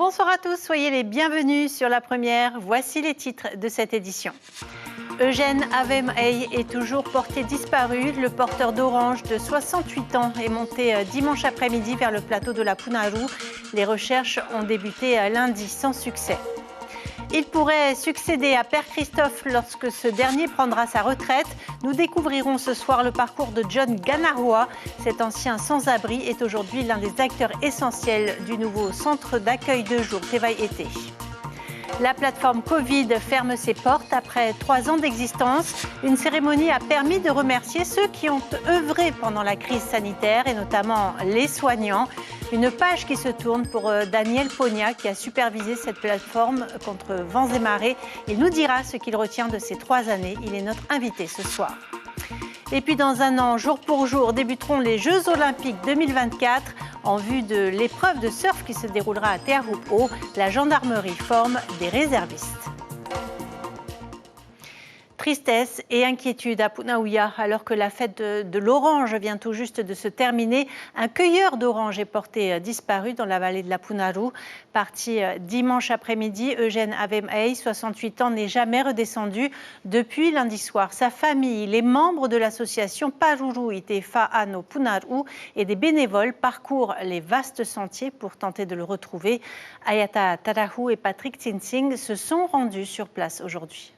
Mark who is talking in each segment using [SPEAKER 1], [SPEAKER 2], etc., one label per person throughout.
[SPEAKER 1] Bonsoir à tous, soyez les bienvenus sur La Première. Voici les titres de cette édition. Eugène Avemey est toujours porté disparu. Le porteur d'Orange de 68 ans est monté dimanche après-midi vers le plateau de la Punaru. Les recherches ont débuté lundi sans succès. Il pourrait succéder à Père Christophe lorsque ce dernier prendra sa retraite. Nous découvrirons ce soir le parcours de John Ganarua. Cet ancien sans-abri est aujourd'hui l'un des acteurs essentiels du nouveau centre d'accueil de jour Tevaï Été. La plateforme Covid ferme ses portes après 3 ans d'existence. Une cérémonie a permis de remercier ceux qui ont œuvré pendant la crise sanitaire et notamment les soignants. Une page qui se tourne pour Daniel Pogna qui a supervisé cette plateforme contre vents et marées. Il nous dira ce qu'il retient de ces 3 années. Il est notre invité ce soir. Et puis dans un an, jour pour jour, débuteront les Jeux Olympiques 2024. En vue de l'épreuve de surf qui se déroulera à Te Ahupu'o, la gendarmerie forme des réservistes. Tristesse et inquiétude à Punauia, alors que la fête de l'orange vient tout juste de se terminer. Un cueilleur d'oranges est porté disparu dans la vallée de la Punaru. Parti dimanche après-midi, Eugène Avemey, 68 ans, n'est jamais redescendu depuis lundi soir. Sa famille, les membres de l'association Paruru Ite Fa'ano Punaru et des bénévoles parcourent les vastes sentiers pour tenter de le retrouver. Ayata Tarahu et Patrick Tsinsing se sont rendus sur place aujourd'hui.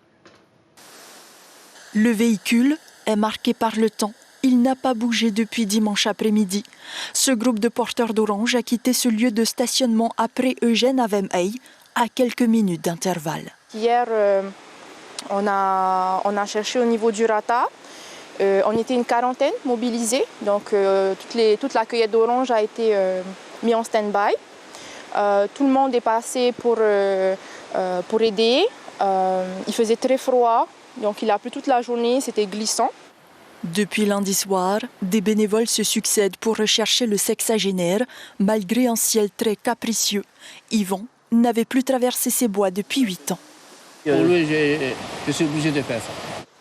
[SPEAKER 2] Le véhicule est marqué par le temps. Il n'a pas bougé depuis dimanche après-midi. Ce groupe de porteurs d'orange a quitté ce lieu de stationnement après Eugène Avemey à quelques minutes d'intervalle.
[SPEAKER 3] Hier, on a cherché au niveau du Rata. On était une quarantaine mobilisée. Donc toute la cueillette d'oranges a été mise en stand-by. Tout le monde est passé pour aider. Il faisait très froid. Donc il a plu toute la journée, c'était glissant.
[SPEAKER 2] Depuis lundi soir, des bénévoles se succèdent pour rechercher le sexagénaire, malgré un ciel très capricieux. Yvon n'avait plus traversé ces bois depuis 8 ans.
[SPEAKER 4] Pour lui, je suis obligé de faire ça.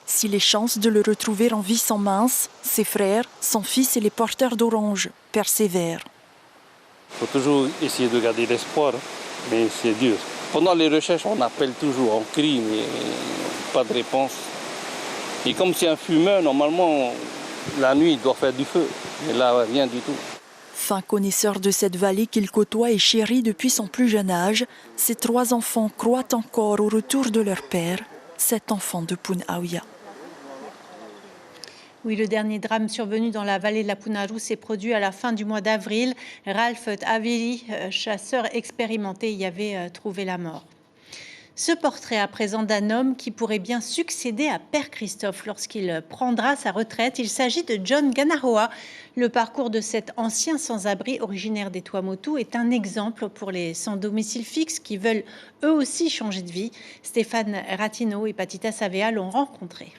[SPEAKER 2] Si les chances de le retrouver en vie sont minces, ses frères, son fils et les porteurs d'orange persévèrent.
[SPEAKER 5] Il faut toujours essayer de garder l'espoir, mais c'est dur. Pendant les recherches, on appelle toujours, on crie, mais pas de réponse. Et comme c'est un fumeur, normalement, la nuit, il doit faire du feu. Mais là, rien du tout.
[SPEAKER 2] Fin connaisseur de cette vallée qu'il côtoie et chérit depuis son plus jeune âge, ses 3 enfants croient encore au retour de leur père, cet enfant de Punauia.
[SPEAKER 1] Oui, le dernier drame survenu dans la vallée de la Punaru s'est produit à la fin du mois d'avril. Ralph Aviri, chasseur expérimenté, y avait trouvé la mort. Ce portrait à présent d'un homme qui pourrait bien succéder à Père Christophe lorsqu'il prendra sa retraite. Il s'agit de John Ganarua. Le parcours de cet ancien sans-abri originaire des Tuamotu est un exemple pour les sans domicile fixe qui veulent eux aussi changer de vie. Stéphane Ratino et Patita Savea l'ont rencontré.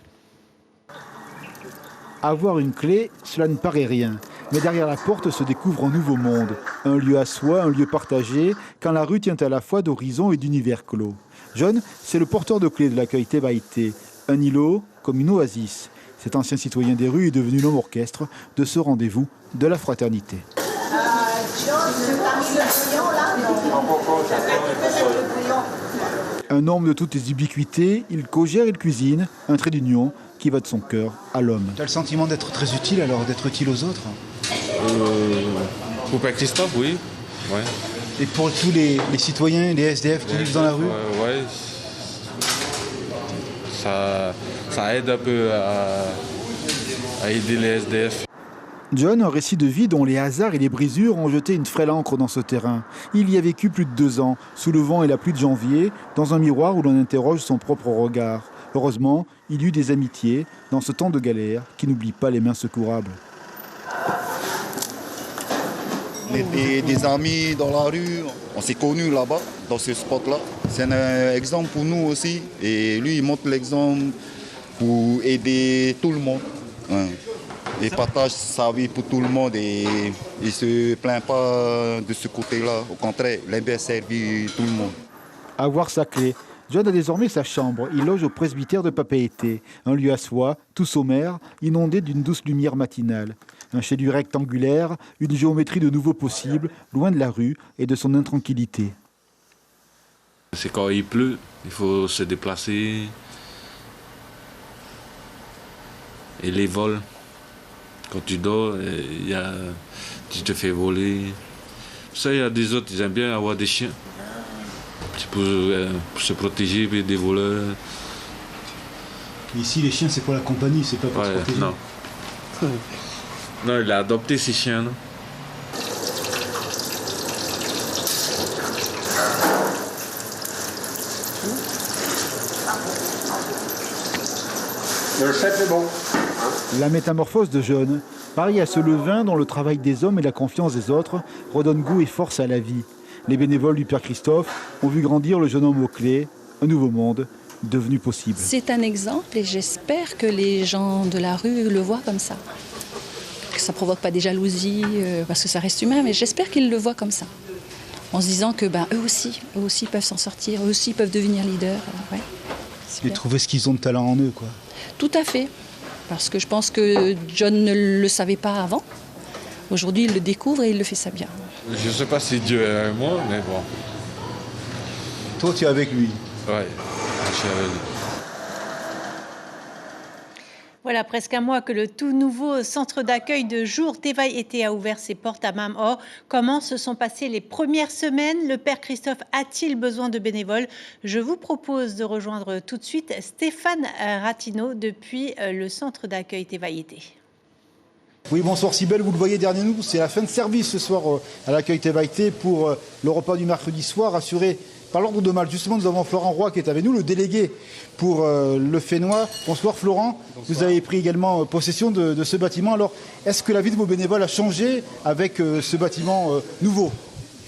[SPEAKER 6] Avoir une clé, cela ne paraît rien. Mais derrière la porte se découvre un nouveau monde. Un lieu à soi, un lieu partagé, quand la rue tient à la fois d'horizon et d'univers clos. John, c'est le porteur de clé de l'accueil Tevaï Été. Un îlot comme une oasis. Cet ancien citoyen des rues est devenu l'homme orchestre de ce rendez-vous de la fraternité. Un homme de toutes les ubiquités, il co-gère et il cuisine, un trait d'union qui va de son cœur à l'homme.
[SPEAKER 7] Tu as le sentiment d'être très utile alors, d'être utile aux autres?
[SPEAKER 8] Pour Père Christophe, oui. Ouais.
[SPEAKER 7] Et pour tous les citoyens, les SDF qui vivent dans la rue?
[SPEAKER 8] Ouais. Ça aide un peu à aider les SDF.
[SPEAKER 6] John, un récit de vie dont les hasards et les brisures ont jeté une frêle encre dans ce terrain. Il y a vécu plus de 2 ans, sous le vent et la pluie de janvier, dans un miroir où l'on interroge son propre regard. Heureusement, il y eut des amitiés dans ce temps de galère qui n'oublie pas les mains secourables.
[SPEAKER 9] Des amis dans la rue, on s'est connus là-bas, dans ce spot-là. C'est un exemple pour nous aussi. Et lui, il montre l'exemple pour aider tout le monde. Il partage sa vie pour tout le monde et il ne se plaint pas de ce côté-là. Au contraire, il aime bien servir tout le monde.
[SPEAKER 6] Avoir sa clé. John a désormais sa chambre. Il loge au presbytère de Papeete, un lieu à soi, tout sommaire, inondé d'une douce lumière matinale. Un chez lui rectangulaire, une géométrie de nouveau possible, loin de la rue et de son intranquillité.
[SPEAKER 8] C'est quand il pleut, il faut se déplacer. Et les vols, quand tu dors, tu te fais voler. Ça, il y a des autres, ils aiment bien avoir des chiens. Pour se protéger des voleurs.
[SPEAKER 7] Ici, les chiens, c'est pour la compagnie, c'est pas pour se protéger.
[SPEAKER 8] Non. Non, il a adopté ces chiens. Non.
[SPEAKER 10] Le chef est bon.
[SPEAKER 6] La métamorphose de John, pareil à ce levain dont le travail des hommes et la confiance des autres redonnent goût et force à la vie. Les bénévoles du Père Christophe ont vu grandir le jeune homme aux clés, un nouveau monde devenu possible.
[SPEAKER 11] C'est un exemple et j'espère que les gens de la rue le voient comme ça. Que ça ne provoque pas des jalousies, parce que ça reste humain, mais j'espère qu'ils le voient comme ça. En se disant que eux aussi peuvent s'en sortir, eux aussi peuvent devenir leaders. Ouais.
[SPEAKER 7] Et trouver ce qu'ils ont de talent en eux, quoi.
[SPEAKER 11] Tout à fait. Parce que je pense que John ne le savait pas avant. Aujourd'hui, il le découvre et il le fait ça bien.
[SPEAKER 8] Je ne sais pas si Dieu est avec moi, mais bon.
[SPEAKER 7] Toi, tu es avec lui.
[SPEAKER 8] Oui, je suis avec lui.
[SPEAKER 1] Voilà presque un mois que le tout nouveau centre d'accueil de jour Tevaï Été a ouvert ses portes à Mamor. Comment se sont passées les premières semaines? Le Père Christophe a-t-il besoin de bénévoles? Je vous propose de rejoindre tout de suite Stéphane Ratineau depuis le centre d'accueil Tevaï Été.
[SPEAKER 6] Oui, bonsoir Cybèle, vous le voyez derrière nous, c'est la fin de service ce soir à l'accueil Tevaï Été pour le repas du mercredi soir assuré par l'ordre de Malte. Justement, nous avons Florent Roy qui est avec nous, le délégué pour le Fénois. Bonsoir Florent. Bonsoir. Vous avez pris également possession de ce bâtiment. Alors, est-ce que la vie de vos bénévoles a changé avec ce bâtiment nouveau?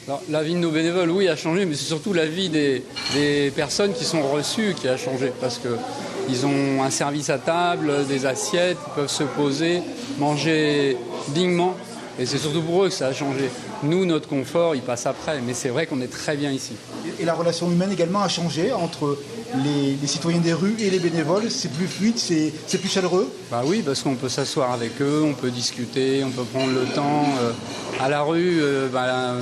[SPEAKER 12] Alors, la vie de nos bénévoles, oui, a changé, mais c'est surtout la vie des personnes qui sont reçues qui a changé. Parce qu'ils ont un service à table, des assiettes, ils peuvent se poser, manger dignement. Et c'est surtout pour eux que ça a changé. Nous, notre confort, il passe après. Mais c'est vrai qu'on est très bien ici.
[SPEAKER 6] Et la relation humaine également a changé entre les citoyens des rues et les bénévoles. C'est plus fluide, c'est plus chaleureux.
[SPEAKER 12] Bah oui, parce qu'on peut s'asseoir avec eux, on peut discuter, on peut prendre le temps. À la rue, voilà,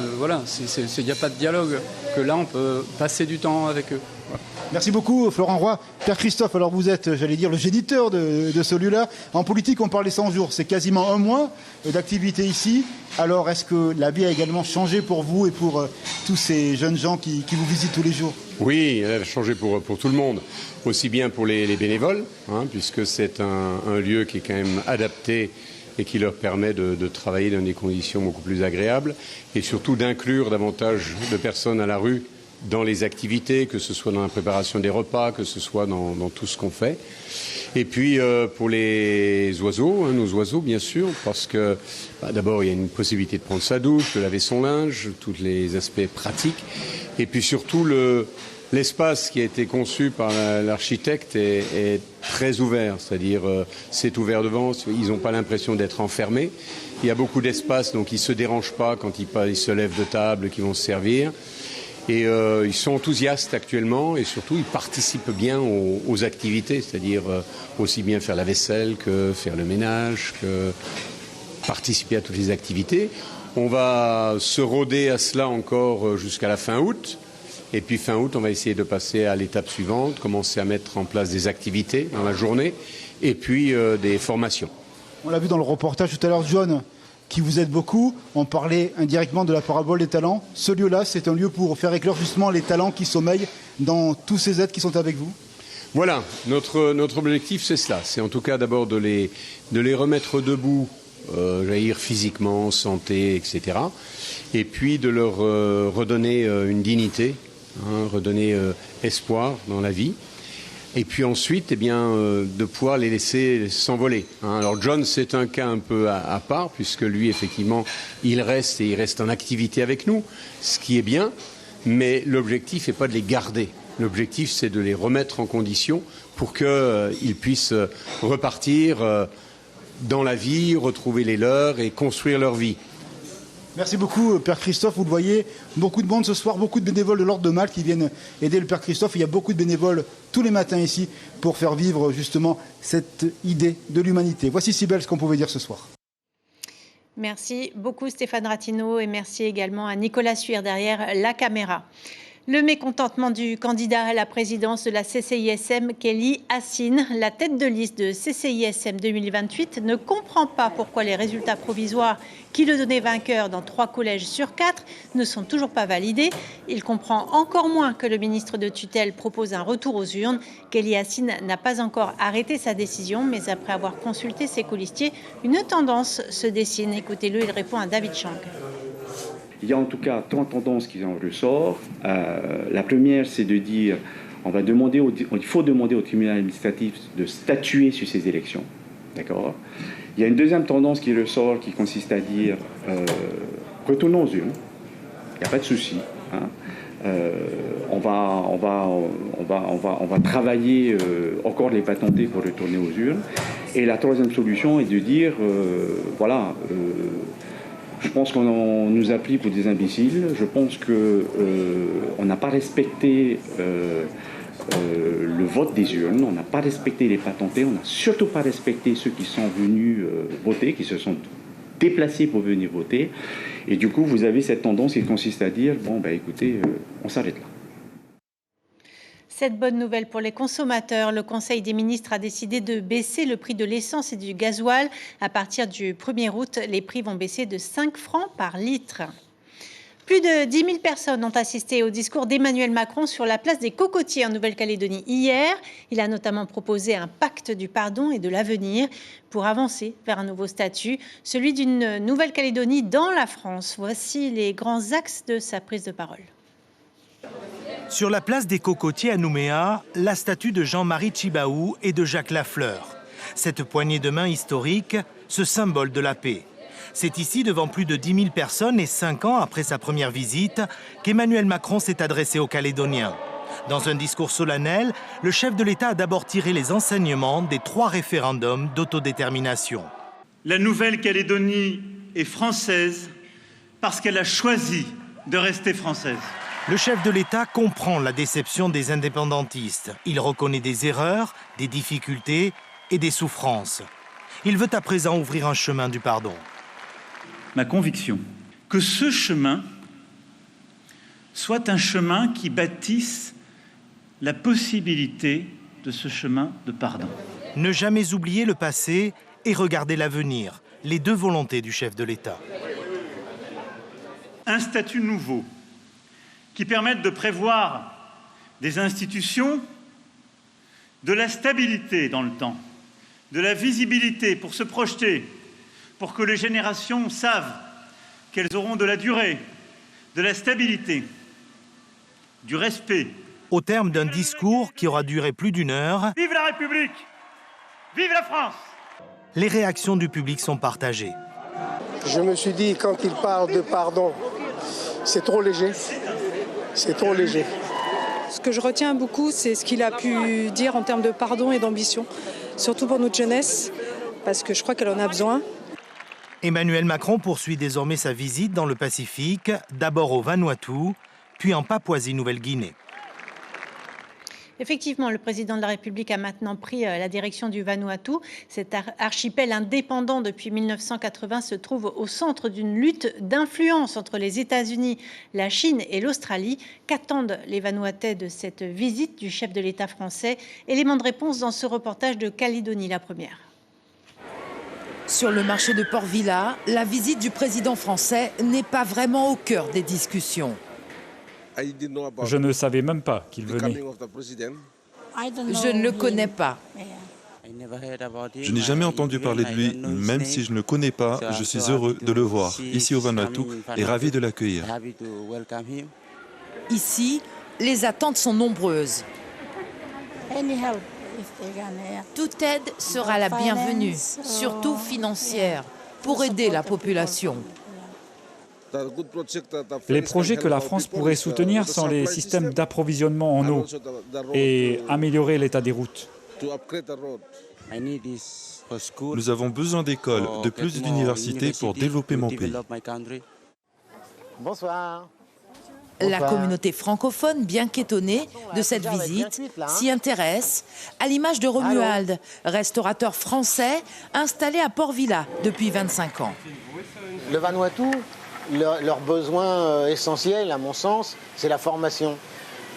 [SPEAKER 12] il n'y a pas de dialogue. Que là, on peut passer du temps avec eux. Voilà.
[SPEAKER 6] Merci beaucoup Florent Roy. Père Christophe, alors vous êtes, j'allais dire, le géniteur de ce lieu-là. En politique, on parle des 100 jours. C'est quasiment un mois d'activité ici. Alors, est-ce que la vie a également changé pour vous et pour tous ces jeunes gens qui vous visitent tous les jours?
[SPEAKER 10] Oui, elle a changé pour tout le monde. Aussi bien pour les bénévoles, puisque c'est un lieu qui est quand même adapté et qui leur permet de travailler dans des conditions beaucoup plus agréables et surtout d'inclure davantage de personnes à la rue dans les activités, que ce soit dans la préparation des repas, que ce soit dans tout ce qu'on fait. Et puis pour les oiseaux, nos oiseaux bien sûr, parce que d'abord il y a une possibilité de prendre sa douche, de laver son linge, tous les aspects pratiques. Et puis surtout l'espace qui a été conçu par l'architecte est très ouvert, c'est-à-dire c'est ouvert devant, ils n'ont pas l'impression d'être enfermés. Il y a beaucoup d'espace, donc ils ne se dérangent pas quand ils se lèvent de table, qu'ils vont se servir. Et ils sont enthousiastes actuellement et surtout ils participent bien aux activités, c'est-à-dire aussi bien faire la vaisselle que faire le ménage, que participer à toutes les activités. On va se rôder à cela encore jusqu'à la fin août. Et puis fin août, on va essayer de passer à l'étape suivante, commencer à mettre en place des activités dans la journée et puis des formations.
[SPEAKER 6] On l'a vu dans le reportage tout à l'heure, John, qui vous aide beaucoup. On parlait indirectement de la parabole des talents. Ce lieu-là, c'est un lieu pour faire éclore justement les talents qui sommeillent dans tous ces êtres qui sont avec vous.
[SPEAKER 10] Voilà, notre objectif, c'est cela. C'est en tout cas d'abord de les remettre debout, j'allais dire physiquement, santé, etc. Et puis de leur redonner une dignité, redonner espoir dans la vie. Et puis ensuite, de pouvoir les laisser s'envoler. Alors John, c'est un cas un peu à part, puisque lui, effectivement, il reste en activité avec nous, ce qui est bien, mais l'objectif n'est pas de les garder. L'objectif, c'est de les remettre en condition pour qu'ils puissent repartir dans la vie, retrouver les leurs et construire leur vie.
[SPEAKER 6] Merci beaucoup, Père Christophe. Vous le voyez, beaucoup de monde ce soir, beaucoup de bénévoles de l'Ordre de Malte qui viennent aider le Père Christophe. Il y a beaucoup de bénévoles tous les matins ici pour faire vivre justement cette idée de l'humanité. Voici Cybèle ce qu'on pouvait dire ce soir.
[SPEAKER 1] Merci beaucoup Stéphane Ratineau et merci également à Nicolas Suire derrière la caméra. Le mécontentement du candidat à la présidence de la CCISM, Kelly Hassine, la tête de liste de CCISM 2028, ne comprend pas pourquoi les résultats provisoires qui le donnaient vainqueur dans 3 collèges sur 4 ne sont toujours pas validés. Il comprend encore moins que le ministre de tutelle propose un retour aux urnes. Kelly Hassine n'a pas encore arrêté sa décision, mais après avoir consulté ses colistiers, une tendance se dessine. Écoutez-le, il répond à David Chang.
[SPEAKER 13] Il y a en tout cas 3 tendances qui en ressortent. La première, c'est de dire il faut demander au tribunal administratif de statuer sur ces élections. D'accord ? Il y a une deuxième tendance qui ressort qui consiste à dire retournons aux urnes. Il n'y a pas de souci. Hein. On va travailler encore les patentés pour retourner aux urnes. Et la troisième solution est de dire je pense qu'on nous a pris pour des imbéciles. Je pense qu'on n'a pas respecté le vote des urnes. On n'a pas respecté les patentés. On n'a surtout pas respecté ceux qui sont venus voter, qui se sont déplacés pour venir voter. Et du coup, vous avez cette tendance qui consiste à dire écoutez, on s'arrête là.
[SPEAKER 1] Cette bonne nouvelle pour les consommateurs, le Conseil des ministres a décidé de baisser le prix de l'essence et du gasoil. À partir du 1er août, les prix vont baisser de 5 francs par litre. Plus de 10 000 personnes ont assisté au discours d'Emmanuel Macron sur la place des Cocotiers en Nouvelle-Calédonie hier. Il a notamment proposé un pacte du pardon et de l'avenir pour avancer vers un nouveau statut, celui d'une Nouvelle-Calédonie dans la France. Voici les grands axes de sa prise de parole.
[SPEAKER 14] Sur la place des Cocotiers à Nouméa, la statue de Jean-Marie Tjibaou et de Jacques Lafleur. Cette poignée de main historique, ce symbole de la paix. C'est ici, devant plus de 10 000 personnes et 5 ans après sa première visite, qu'Emmanuel Macron s'est adressé aux Calédoniens. Dans un discours solennel, le chef de l'État a d'abord tiré les enseignements des 3 référendums d'autodétermination.
[SPEAKER 15] La Nouvelle-Calédonie est française parce qu'elle a choisi de rester française.
[SPEAKER 14] Le chef de l'État comprend la déception des indépendantistes. Il reconnaît des erreurs, des difficultés et des souffrances. Il veut à présent ouvrir un chemin du pardon.
[SPEAKER 15] Ma conviction, que ce chemin soit un chemin qui bâtisse la possibilité de ce chemin de pardon.
[SPEAKER 14] Ne jamais oublier le passé et regarder l'avenir, les 2 volontés du chef de l'État.
[SPEAKER 15] Un statut nouveau qui permette de prévoir des institutions, de la stabilité dans le temps, de la visibilité pour se projeter, pour que les générations savent qu'elles auront de la durée, de la stabilité, du respect.
[SPEAKER 14] Au terme d'un discours qui aura duré plus d'1 heure,
[SPEAKER 15] vive la République! Vive la France!
[SPEAKER 14] Les réactions du public sont partagées.
[SPEAKER 16] Je me suis dit, quand il parle de pardon, c'est trop léger. C'est trop léger.
[SPEAKER 17] Ce que je retiens beaucoup, c'est ce qu'il a pu dire en termes de pardon et d'ambition, surtout pour notre jeunesse, parce que je crois qu'elle en a besoin.
[SPEAKER 14] Emmanuel Macron poursuit désormais sa visite dans le Pacifique, d'abord au Vanuatu, puis en Papouasie-Nouvelle-Guinée.
[SPEAKER 1] Effectivement, le président de la République a maintenant pris la direction du Vanuatu. Cet archipel indépendant depuis 1980 se trouve au centre d'une lutte d'influence entre les États-Unis, la Chine et l'Australie. Qu'attendent les Vanuatais de cette visite du chef de l'État français? Élément de réponse dans ce reportage de Calédonie la Première.
[SPEAKER 18] Sur le marché de Port Vila, la visite du président français n'est pas vraiment au cœur des discussions.
[SPEAKER 19] Je ne savais même pas qu'il venait.
[SPEAKER 18] Je ne le connais pas.
[SPEAKER 20] Je n'ai jamais entendu parler de lui, même si je ne le connais pas, je suis heureux de le voir ici au Vanuatu et ravi de l'accueillir.
[SPEAKER 18] Ici, les attentes sont nombreuses. Toute aide sera la bienvenue, surtout financière, pour aider la population.
[SPEAKER 19] Les projets que la France pourrait soutenir sont les systèmes d'approvisionnement en eau et améliorer l'état des routes.
[SPEAKER 20] Nous avons besoin d'écoles, de plus d'universités pour développer mon pays.
[SPEAKER 16] Bonsoir.
[SPEAKER 18] La communauté francophone, bien qu'étonnée de cette visite, s'y intéresse, à l'image de Romuald, restaurateur français installé à Port Vila depuis 25 ans.
[SPEAKER 16] Le Vanuatu, leur besoin essentiel, à mon sens, c'est la formation.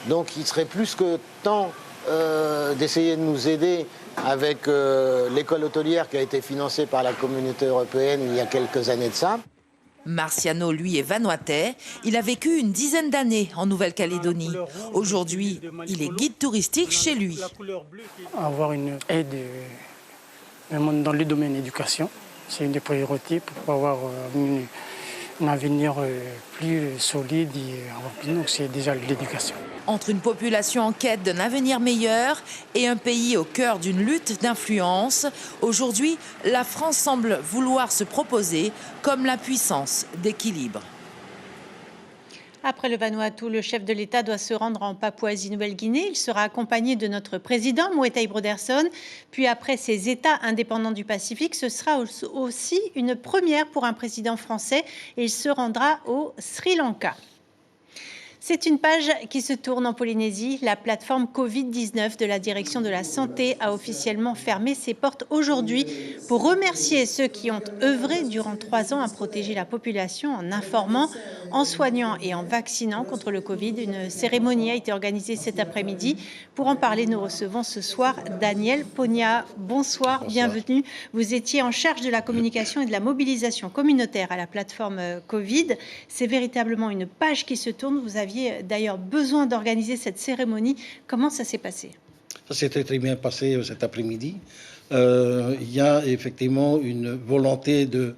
[SPEAKER 21] Donc il serait plus que temps d'essayer de nous aider avec l'école hôtelière qui a été financée par la communauté européenne il y a quelques années de ça.
[SPEAKER 18] Marciano, lui, est vanuatais. Il a vécu une dizaine d'années en Nouvelle-Calédonie. Aujourd'hui, il est guide touristique chez lui.
[SPEAKER 22] Avoir une aide dans le domaine de l'éducation, c'est une des priorités pour avoir un avenir plus solide. Donc c'est déjà l'éducation.
[SPEAKER 18] Entre une population en quête d'un avenir meilleur et un pays au cœur d'une lutte d'influence, aujourd'hui, la France semble vouloir se proposer comme la puissance d'équilibre.
[SPEAKER 1] Après le Vanuatu, le chef de l'État doit se rendre en Papouasie-Nouvelle-Guinée. Il sera accompagné de notre président, Moetai Broderson. Puis après ces États indépendants du Pacifique, ce sera aussi une première pour un président français et il se rendra au Sri Lanka. C'est une page qui se tourne en Polynésie. La plateforme Covid-19 de la Direction de la Santé a officiellement fermé ses portes aujourd'hui pour remercier ceux qui ont œuvré durant 3 ans à protéger la population en informant, en soignant et en vaccinant contre le Covid. Une cérémonie a été organisée cet après-midi. Pour en parler, nous recevons ce soir Daniel Pogna. Bonsoir, bienvenue. Vous étiez en charge de la communication et de la mobilisation communautaire à la plateforme Covid. C'est véritablement une page qui se tourne. Vous aviez d'ailleurs besoin d'organiser cette cérémonie. Comment ça s'est passé?
[SPEAKER 23] Ça s'est très bien passé cet après-midi. Il y a effectivement une volonté de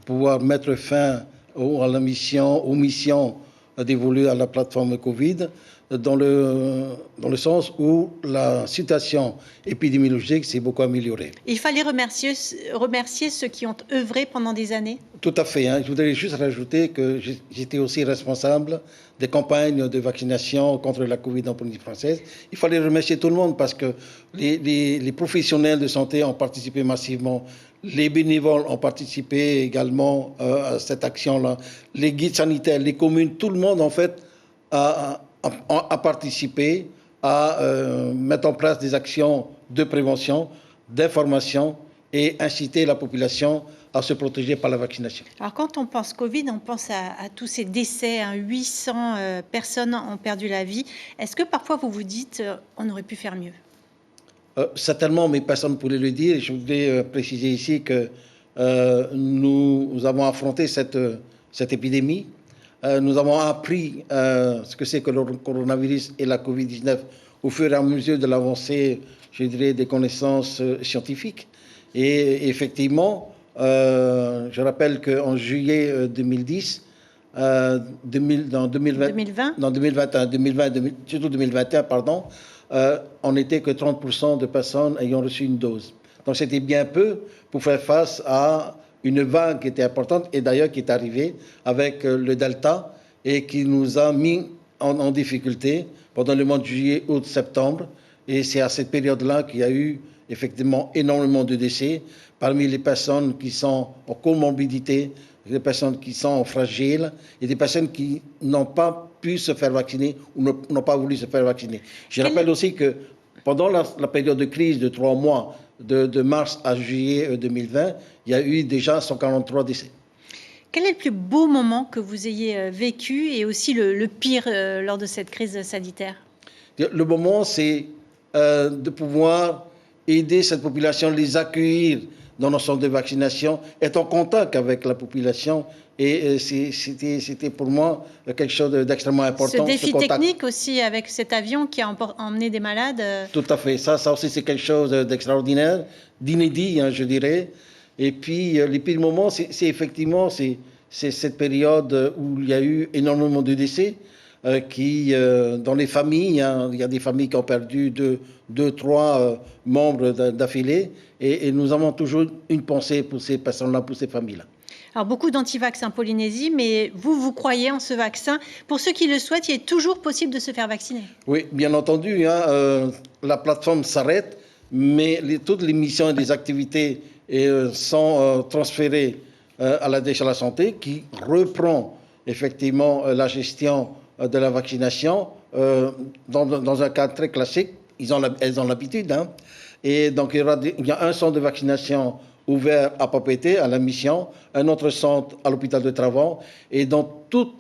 [SPEAKER 23] pouvoir mettre fin aux missions dévolues à la plateforme Covid, dans le sens où la situation épidémiologique s'est beaucoup améliorée.
[SPEAKER 1] Il fallait remercier ceux qui ont œuvré pendant des années?
[SPEAKER 23] Tout à fait. Je voudrais juste rajouter que j'étais aussi responsable des campagnes de vaccination contre la Covid en Polynésie française. Il fallait remercier tout le monde parce que les professionnels de santé ont participé massivement. Les bénévoles ont participé également à cette action-là. Les guides sanitaires, les communes, tout le monde en fait a participé à mettre en place des actions de prévention, d'information et inciter la population à se protéger par la vaccination.
[SPEAKER 1] Alors quand on pense Covid, on pense à tous ces décès, 800 personnes ont perdu la vie. Est-ce que parfois vous vous dites on aurait pu faire mieux?
[SPEAKER 23] Certainement, mais personne ne pouvait le dire. Je voudrais préciser ici que nous avons affronté cette épidémie. Nous avons appris ce que c'est que le coronavirus et la Covid-19 au fur et à mesure de l'avancée, je dirais, des connaissances scientifiques. Et effectivement, je rappelle qu'en juillet 2010, dans 2021, pardon, on n'était que 30% de personnes ayant reçu une dose. Donc c'était bien peu pour faire face à une vague qui était importante et d'ailleurs qui est arrivée avec le Delta et qui nous a mis en difficulté pendant le mois de juillet, août, septembre. Et c'est à cette période-là qu'il y a eu effectivement énormément de décès parmi les personnes qui sont en comorbidité, des personnes qui sont fragiles et des personnes qui n'ont pas pu se faire vacciner ou n'ont pas voulu se faire vacciner. Je rappelle aussi que pendant la période de crise de 3 mois, de mars à juillet 2020, il y a eu déjà 143 décès.
[SPEAKER 1] Quel est le plus beau moment que vous ayez vécu et aussi le pire lors de cette crise sanitaire?
[SPEAKER 23] Le moment, c'est de pouvoir aider cette population, les accueillir dans nos centres de vaccination, être en contact avec la population. Et c'était pour moi quelque chose d'extrêmement important.
[SPEAKER 1] Ce défi technique aussi avec cet avion qui a emmené des malades.
[SPEAKER 23] Tout à fait. Ça aussi, c'est quelque chose d'extraordinaire, d'inédit, je dirais. Et puis, les pires moments, c'est effectivement cette période où il y a eu énormément de décès. Dans les familles, il y a des familles qui ont perdu 2, 3 membres d'affilée. Et nous avons toujours une pensée pour ces personnes-là, pour ces familles-là.
[SPEAKER 1] Alors, beaucoup d'antivax en Polynésie, mais vous croyez en ce vaccin. Pour ceux qui le souhaitent, il est toujours possible de se faire vacciner.
[SPEAKER 23] Oui, bien entendu. La plateforme s'arrête, mais toutes les missions et les activités sont transférées à la DG de la Santé, qui reprend effectivement la gestion de la vaccination dans un cadre très classique. Elles ont l'habitude. Et donc, il y a un centre de vaccination ouvert à Papeete, à la mission, un autre centre à l'hôpital de Travant. Et dans tous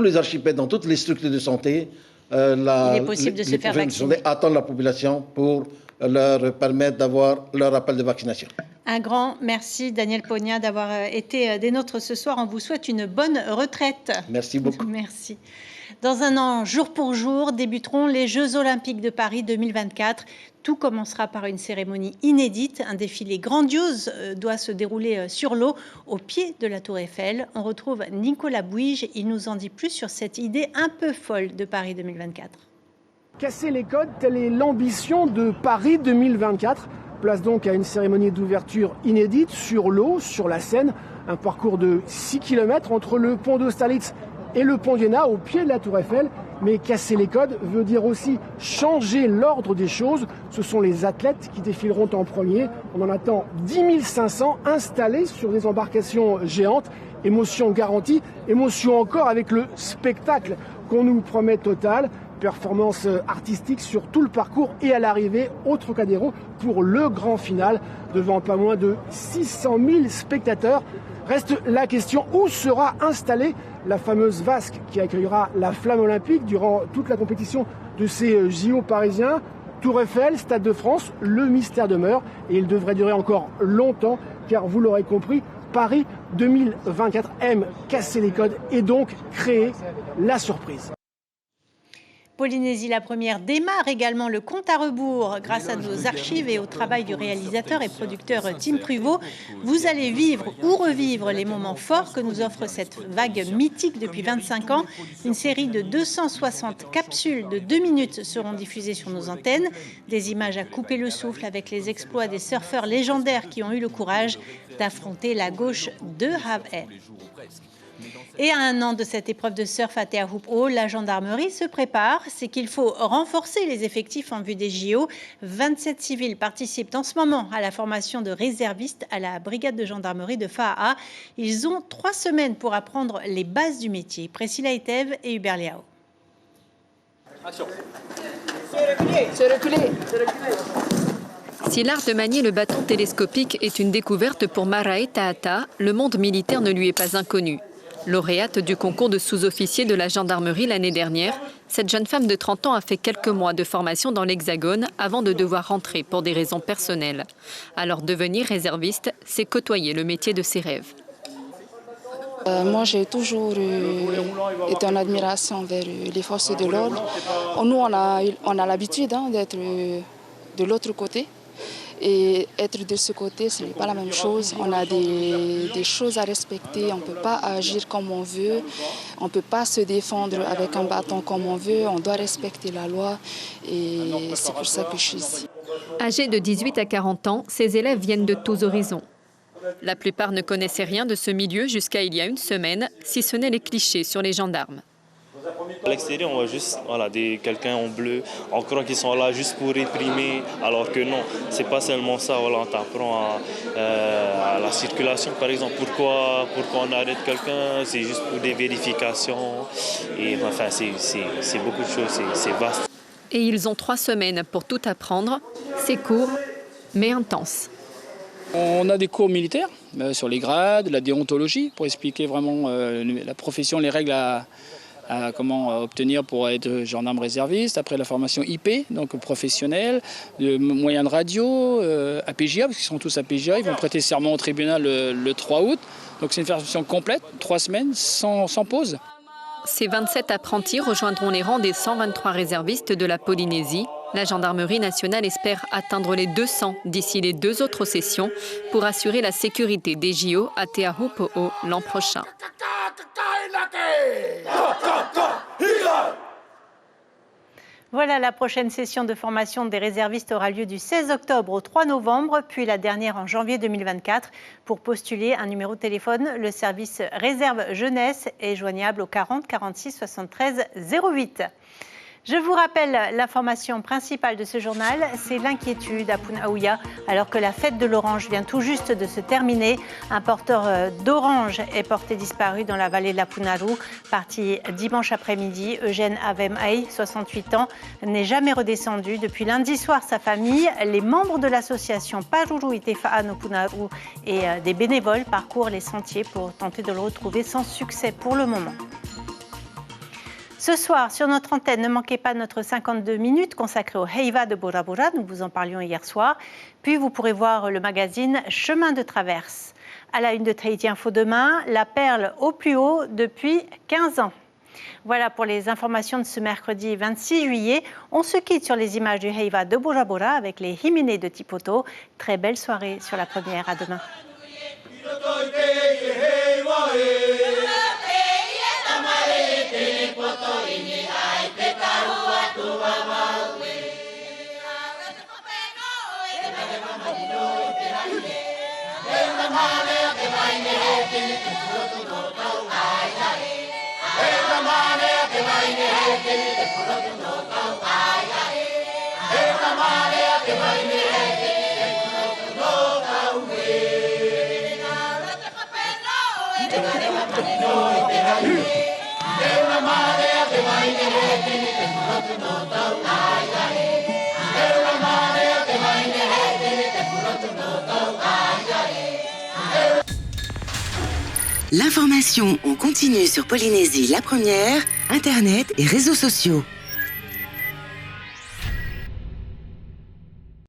[SPEAKER 23] les archipels, dans toutes les structures de santé,
[SPEAKER 1] il est possible de se faire vacciner.
[SPEAKER 23] Attendre la population pour leur permettre d'avoir leur rappel de vaccination.
[SPEAKER 1] Un grand merci, Daniel Pogna, d'avoir été des nôtres ce soir. On vous souhaite une bonne retraite.
[SPEAKER 23] Merci beaucoup.
[SPEAKER 1] Merci. Dans un an, jour pour jour, débuteront les Jeux Olympiques de Paris 2024. Tout commencera par une cérémonie inédite. Un défilé grandiose doit se dérouler sur l'eau, au pied de la Tour Eiffel. On retrouve Nicolas Bouige. Il nous en dit plus sur cette idée un peu folle de Paris 2024.
[SPEAKER 3] Casser les codes, telle est l'ambition de Paris 2024. Place donc à une cérémonie d'ouverture inédite sur l'eau, sur la Seine. Un parcours de 6 km entre le pont d'Austerlitz et le pont d'Iéna, au pied de la Tour Eiffel. Mais casser les codes veut dire aussi changer l'ordre des choses. Ce sont les athlètes qui défileront en premier. On en attend 10 500 installés sur des embarcations géantes. Émotion garantie, émotion encore avec le spectacle qu'on nous promet total. Performance artistique sur tout le parcours et à l'arrivée au Trocadéro pour le grand final devant pas moins de 600 000 spectateurs. Reste la question, où sera installée la fameuse vasque qui accueillera la flamme olympique durant toute la compétition de ces JO parisiens. Tour Eiffel, Stade de France, le mystère demeure et il devrait durer encore longtemps car vous l'aurez compris, Paris 2024 aime casser les codes et donc créer la surprise.
[SPEAKER 1] Polynésie la première démarre également le compte à rebours grâce à nos archives et au travail du réalisateur et producteur Tim Pruvot. Vous allez vivre ou revivre les moments forts que nous offre cette vague mythique depuis 25 ans. Une série de 260 capsules de 2 minutes seront diffusées sur nos antennes. Des images à couper le souffle avec les exploits des surfeurs légendaires qui ont eu le courage d'affronter la gauche de Hawaii. Et à un an de cette épreuve de surf à Te Ahupu'o, la gendarmerie se prépare. C'est qu'il faut renforcer les effectifs en vue des JO. 27 civils participent en ce moment à la formation de réservistes à la brigade de gendarmerie de Fa'a'a. Ils ont 3 semaines pour apprendre les bases du métier. Priscilla Itev et Hubert Liao.
[SPEAKER 4] Action. Se reculer. Si l'art de manier le bâton télescopique est une découverte pour Marae Ta'ata, le monde militaire ne lui est pas inconnu. Lauréate du concours de sous-officier de la gendarmerie l'année dernière, cette jeune femme de 30 ans a fait quelques mois de formation dans l'Hexagone avant de devoir rentrer pour des raisons personnelles. Alors devenir réserviste, c'est côtoyer le métier de ses rêves.
[SPEAKER 5] Moi, j'ai toujours été en admiration envers les forces de l'ordre. Nous, on a l'habitude d'être de l'autre côté. Et être de ce côté, ce n'est pas la même chose. On a des choses à respecter. On ne peut pas agir comme on veut. On ne peut pas se défendre avec un bâton comme on veut. On doit respecter la loi. Et c'est pour ça que je suis ici.
[SPEAKER 4] Âgés de 18 à 40 ans, ces élèves viennent de tous horizons. La plupart ne connaissaient rien de ce milieu jusqu'à il y a une semaine, si ce n'est les clichés sur les gendarmes.
[SPEAKER 24] À l'extérieur, on voit juste quelqu'un en bleu. On croit qu'ils sont là juste pour réprimer, alors que non, c'est pas seulement ça. Voilà, on t'apprend à la circulation, par exemple. Pourquoi on arrête quelqu'un? C'est juste pour des vérifications. Et enfin, c'est beaucoup de choses, c'est vaste.
[SPEAKER 4] Et ils ont 3 semaines pour tout apprendre. C'est court, mais intense.
[SPEAKER 25] On a des cours militaires sur les grades, la déontologie, pour expliquer vraiment la profession, les règles à comment obtenir pour être gendarme réserviste. Après la formation IP, donc professionnelle, de moyens de radio, APJA, parce qu'ils sont tous APJA, ils vont prêter serment au tribunal le 3 août. Donc c'est une formation complète, 3 semaines, sans pause.
[SPEAKER 4] Ces 27 apprentis rejoindront les rangs des 123 réservistes de la Polynésie. La gendarmerie nationale espère atteindre les 200 d'ici les 2 autres sessions pour assurer la sécurité des JO à Te Ahupu'o l'an prochain.
[SPEAKER 1] Voilà, la prochaine session de formation des réservistes aura lieu du 16 octobre au 3 novembre, puis la dernière en janvier 2024. Pour postuler un numéro de téléphone, le service réserve jeunesse est joignable au 40 46 73 08. Je vous rappelle l'information principale de ce journal, c'est l'inquiétude à Punaouia alors que la fête de l'orange vient tout juste de se terminer. Un porteur d'orange est porté disparu dans la vallée de la Punaru. Parti dimanche après-midi, Eugène Avem-Ay, 68 ans, n'est jamais redescendu. Depuis lundi soir, sa famille, les membres de l'association Paruru Itefa'ano Punaru et des bénévoles parcourent les sentiers pour tenter de le retrouver sans succès pour le moment. Ce soir, sur notre antenne, ne manquez pas notre 52 minutes consacrée au Heiva de Bora Bora. Nous vous en parlions hier soir. Puis vous pourrez voir le magazine Chemin de traverse. À la une de Tahiti Info demain, la perle au plus haut depuis 15 ans. Voilà pour les informations de ce mercredi 26 juillet. On se quitte sur les images du Heiva de Bora Bora avec les Himine de Tipoto. Très belle soirée sur la première. À demain.
[SPEAKER 2] L'information en continu sur Polynésie la première, Internet et réseaux sociaux.